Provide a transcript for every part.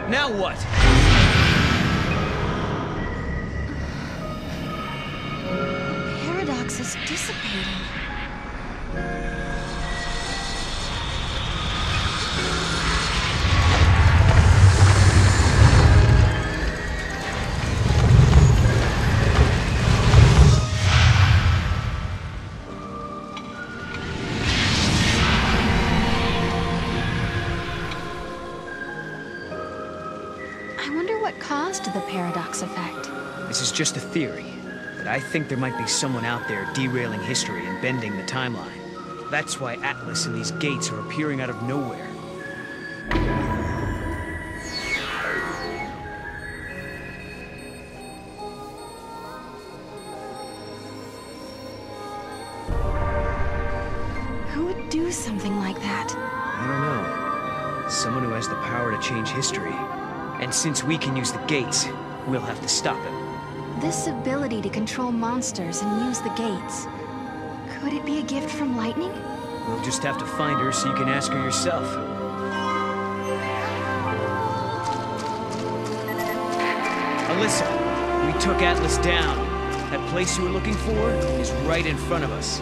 Now what? Paradox is dissipating. I wonder what caused the paradox effect. This is just a theory, but I think there might be someone out there derailing history and bending the timeline. That's why Atlas and these gates are appearing out of nowhere. Who would do something like that? I don't know. Someone who has the power to change history. And since we can use the gates, we'll have to stop him. This ability to control monsters and use the gates. Could it be a gift from Lightning? We'll just have to find her so you can ask her yourself. Alyssa, we took Atlas down. That place you were looking for is right in front of us.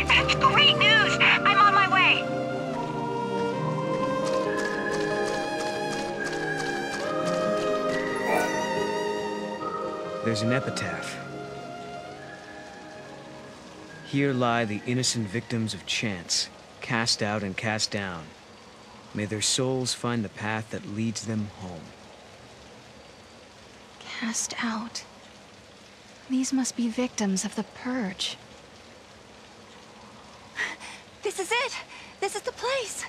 That's great news! I'm on my way! There's an epitaph. Here lie the innocent victims of chance, cast out and cast down. May their souls find the path that leads them home. Cast out. These must be victims of the Purge. This is it! This is the place!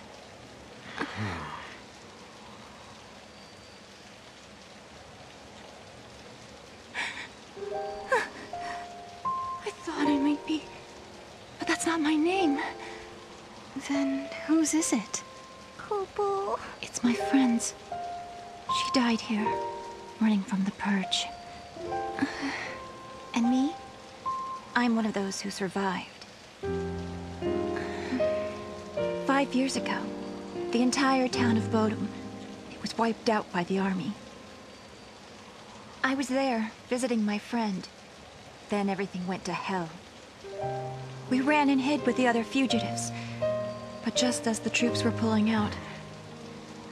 I thought I might be... But that's not my name. Then whose is it? Kupo. It's my friend's. She died here, running from the Purge. And me? I'm one of those who survived. 5 years ago, the entire town of Bodum, it was wiped out by the army. I was there, visiting my friend. Then everything went to hell. We ran and hid with the other fugitives. But just as the troops were pulling out,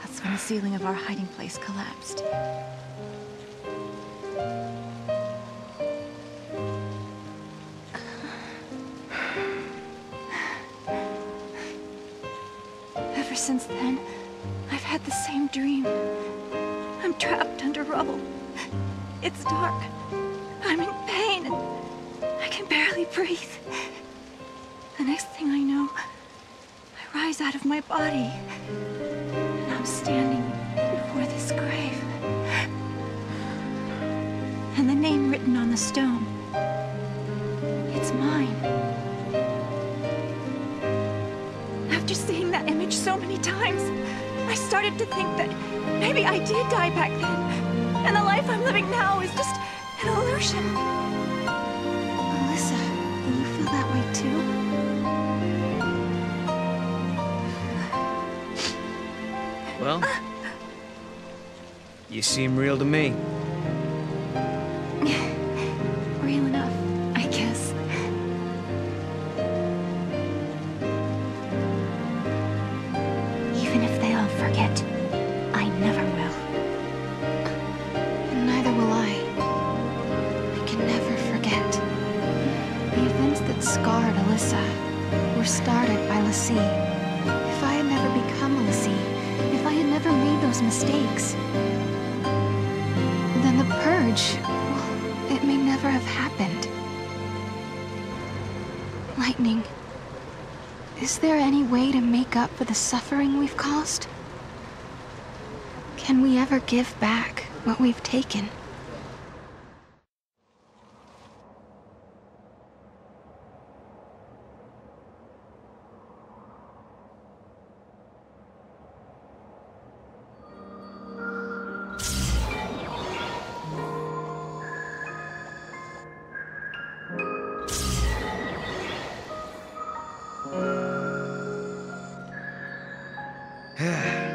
that's when the ceiling of our hiding place collapsed. Ever since then, I've had the same dream. I'm trapped under rubble. It's dark. I'm in pain and I can barely breathe. The next thing I know, I rise out of my body and I'm standing before this grave. And the name written on the stone, it's mine. After seeing that image so many times, I started to think that maybe I did die back then, and the life I'm living now is just an illusion. Alyssa, you feel that way too? Well, you seem real to me. Real enough, I guess. Even if they all forget, I never will. Neither will I. I can never forget. The events that scarred Alyssa were started by Xiii. If I had never become a Xiii, if I had never made those mistakes, then the Purge, well, it may never have happened. Lightning, is there any way to make up for the suffering we've caused? Can we ever give back what we've taken?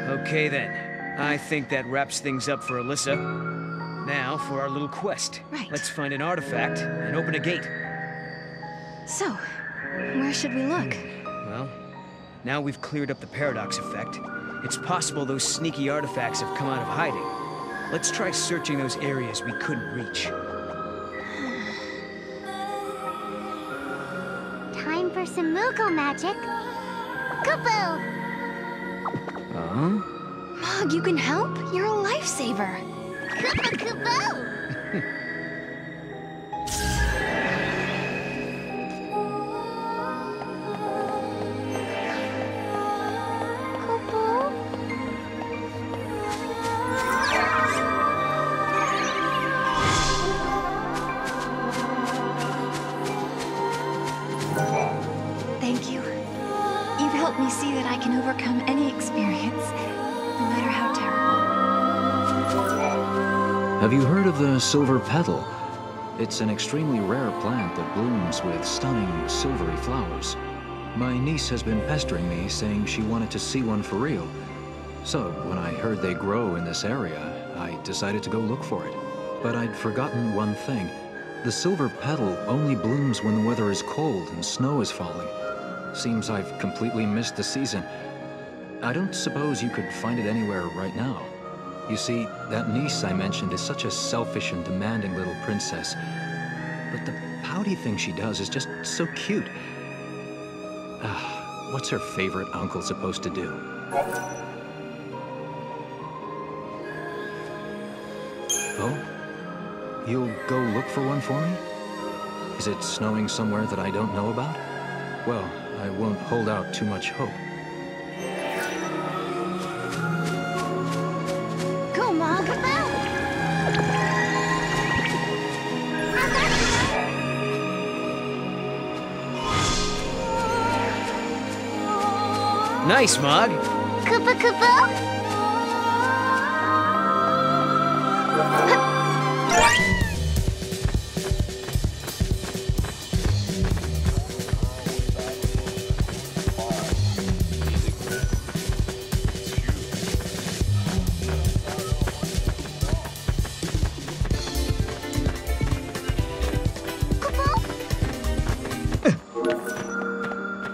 Okay then. I think that wraps things up for Alyssa. Now for our little quest. Right. Let's find an artifact and open a gate. So, where should we look? Well, now we've cleared up the paradox effect. It's possible those sneaky artifacts have come out of hiding. Let's try searching those areas we couldn't reach. Time for some Moogle magic. Kupo! Huh? Mog, you can help? You're a lifesaver. Kupo Kupo! Thank you. You've helped me see that I can overcome any experience, no matter how terrible. Have you heard of the silver petal? It's an extremely rare plant that blooms with stunning silvery flowers. My niece has been pestering me, saying she wanted to see one for real. So, when I heard they grow in this area, I decided to go look for it. But I'd forgotten one thing. The silver petal only blooms when the weather is cold and snow is falling. Seems I've completely missed the season. I don't suppose you could find it anywhere right now. You see, that niece I mentioned is such a selfish and demanding little princess. But the pouty thing she does is just so cute. What's her favorite uncle supposed to do? Oh? You'll go look for one for me? Is it snowing somewhere that I don't know about? Well, I won't hold out too much hope. Go, Mog! Nice, Mog. Kupo Kupo?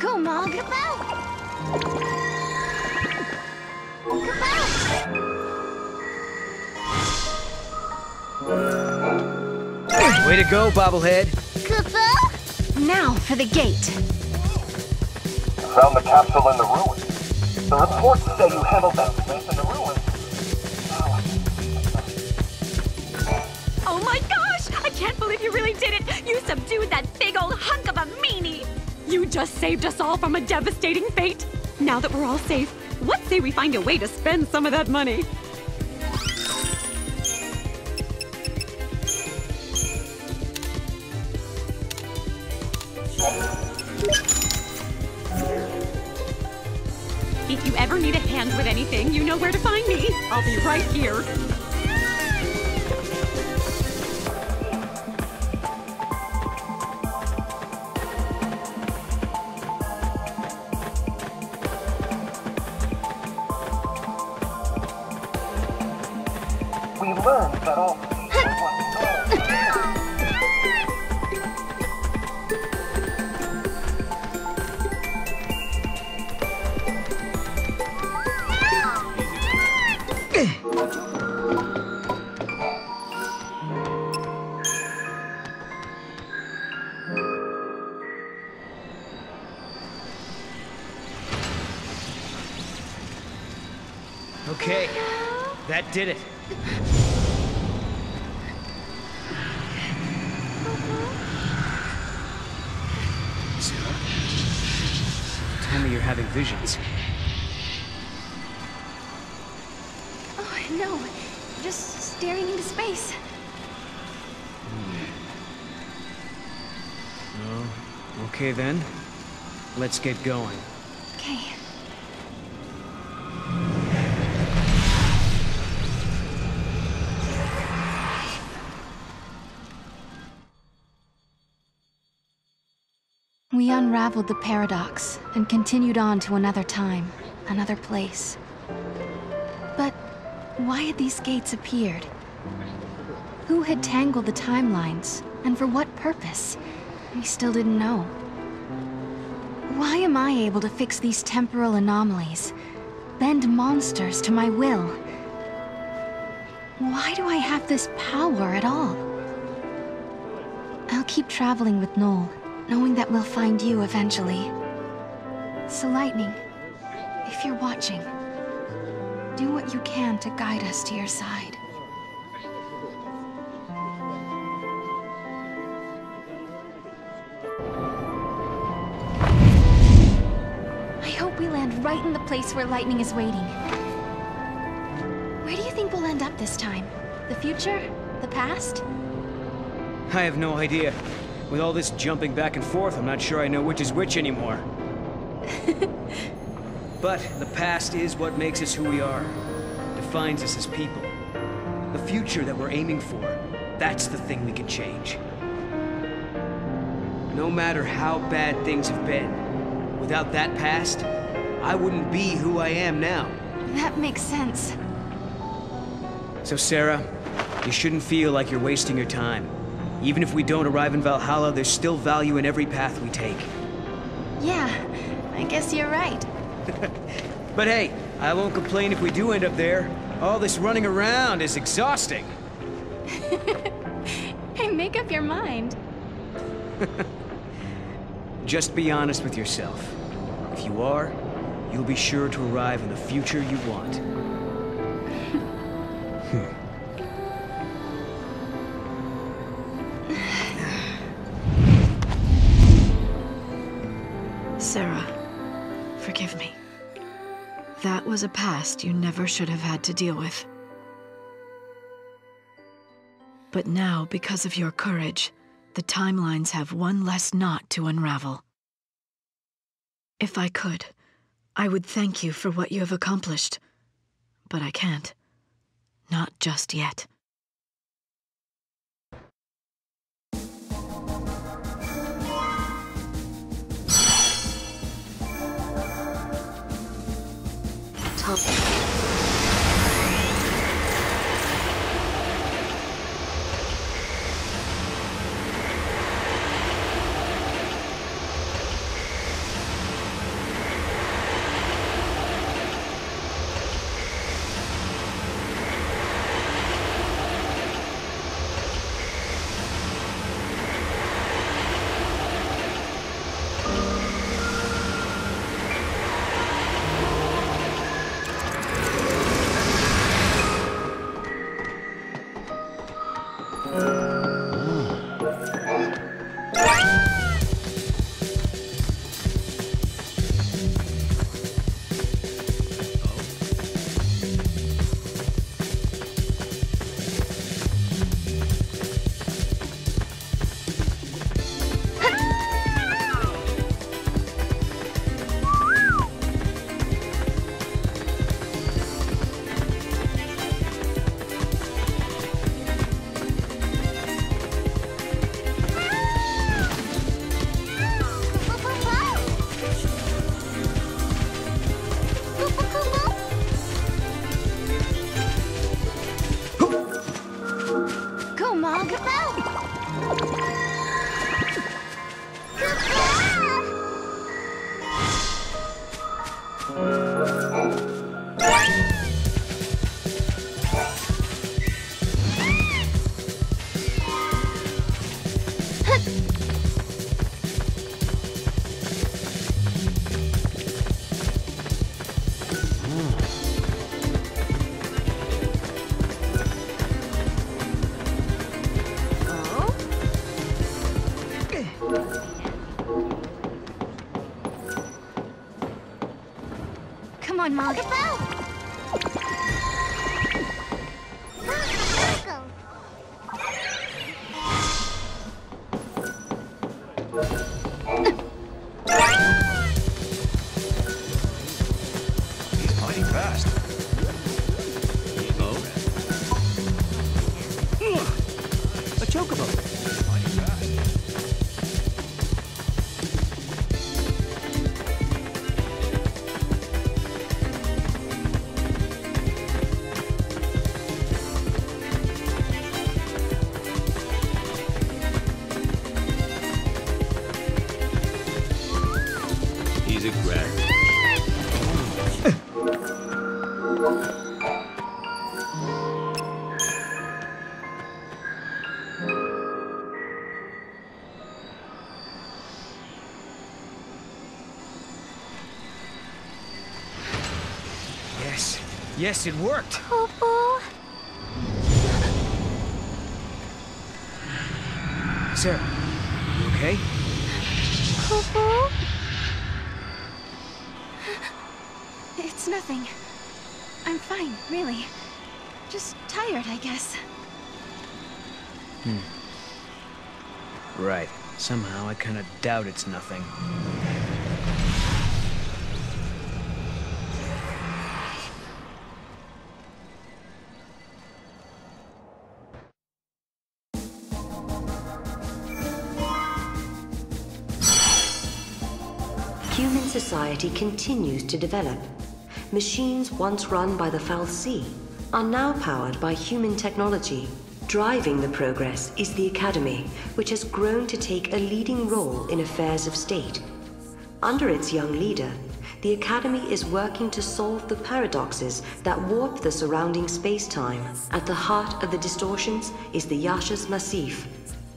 Go, Mog! Way to go, bobblehead. Kupo? Now for the gate. Found the capsule in the ruins. The reports say you handled that place in the ruins. Oh my gosh! I can't believe you really did it! You subdued that big old hunk of a meanie! You just saved us all from a devastating fate. Now that we're all safe, what say we find a way to spend some of that money? If you ever need a hand with anything, you know where to find me. I'll be right here. We learned that all secrets was Okay, that did it. Sarah? Tell me you're having visions. Oh, no. Just staring into space. Oh, okay then. Let's get going. Okay. We unraveled the paradox and continued on to another time, another place. But Why had these gates appeared? Who had tangled the timelines, and for what purpose? We still didn't know. Why am I able to fix these temporal anomalies? Bend monsters to my will? Why do I have this power at all? I'll keep traveling with Noel, knowing that we'll find you eventually. So Lightning, if you're watching, do what you can to guide us to your side. I hope we land right in the place where Lightning is waiting. Where do you think we'll end up this time? The future? The past? I have no idea. With all this jumping back and forth, I'm not sure I know which is which anymore. But the past is what makes us who we are. Defines us as people. The future that we're aiming for, that's the thing we can change. No matter how bad things have been, without that past, I wouldn't be who I am now. That makes sense. So Sarah, you shouldn't feel like you're wasting your time. Even if we don't arrive in Valhalla, there's still value in every path we take. Yeah, I guess you're right. But hey, I won't complain if we do end up there. All this running around is exhausting. Hey, make up your mind. Just be honest with yourself. If you are, you'll be sure to arrive in the future you want. Sarah, forgive me. That was a past you never should have had to deal with. But now, because of your courage, the timelines have one less knot to unravel. If I could, I would thank you for what you have accomplished. But I can't. Not just yet. Come on, Mog. He's mighty fast. Oh? A chocobo. Mighty fast. She's a grand. Yes, it worked. Popo. Sarah, you okay? Popo. It's nothing. I'm fine, really. Just tired, I guess. Right. Somehow I kind of doubt it's nothing. Human society continues to develop. Machines once run by the Xiii are now powered by human technology. Driving the progress is the Academy, which has grown to take a leading role in affairs of state. Under its young leader, the Academy is working to solve the paradoxes that warp the surrounding space-time. At the heart of the distortions is the Yasha's Massif,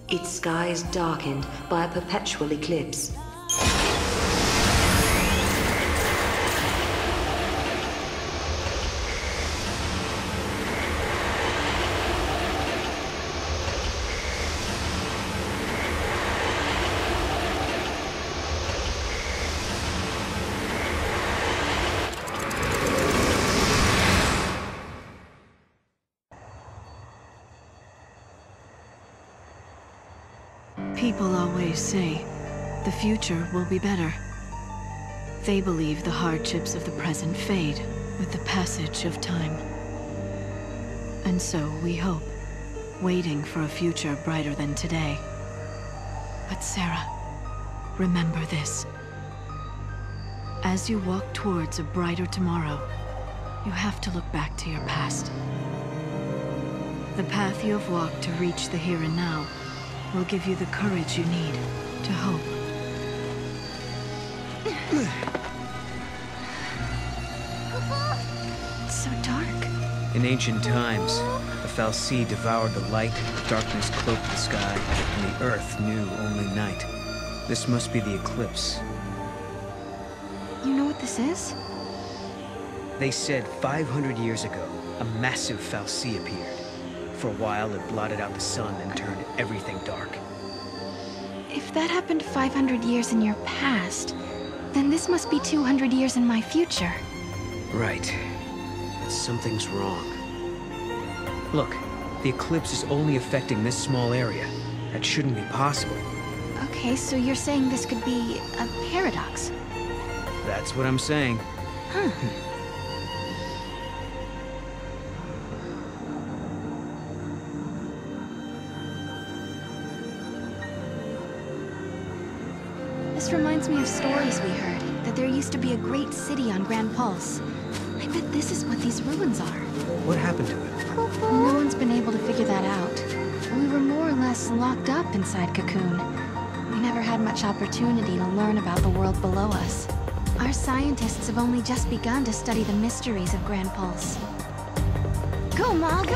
its skies darkened by a perpetual eclipse. People always say, the future will be better. They believe the hardships of the present fade with the passage of time. And so we hope, waiting for a future brighter than today. But Sarah, remember this. As you walk towards a brighter tomorrow, you have to look back to your past. The path you have walked to reach the here and now will give you the courage you need to hope. It's so dark. In ancient times, the Xiii devoured the light, darkness cloaked the sky, and the earth knew only night. This must be the eclipse. You know what this is? They said 500 years ago, a massive Xiii appeared. For a while, it blotted out the sun and turned everything dark. If that happened 500 years in your past, then this must be 200 years in my future. Right. But something's wrong. Look, the eclipse is only affecting this small area. That shouldn't be possible. Okay, so you're saying this could be a paradox? That's what I'm saying. Huh. This reminds me of stories we heard, that there used to be a great city on Grand Pulse. I bet this is what these ruins are. What happened to it? No one's been able to figure that out. We were more or less locked up inside Cocoon. We never had much opportunity to learn about the world below us. Our scientists have only just begun to study the mysteries of Grand Pulse. Go, Mog!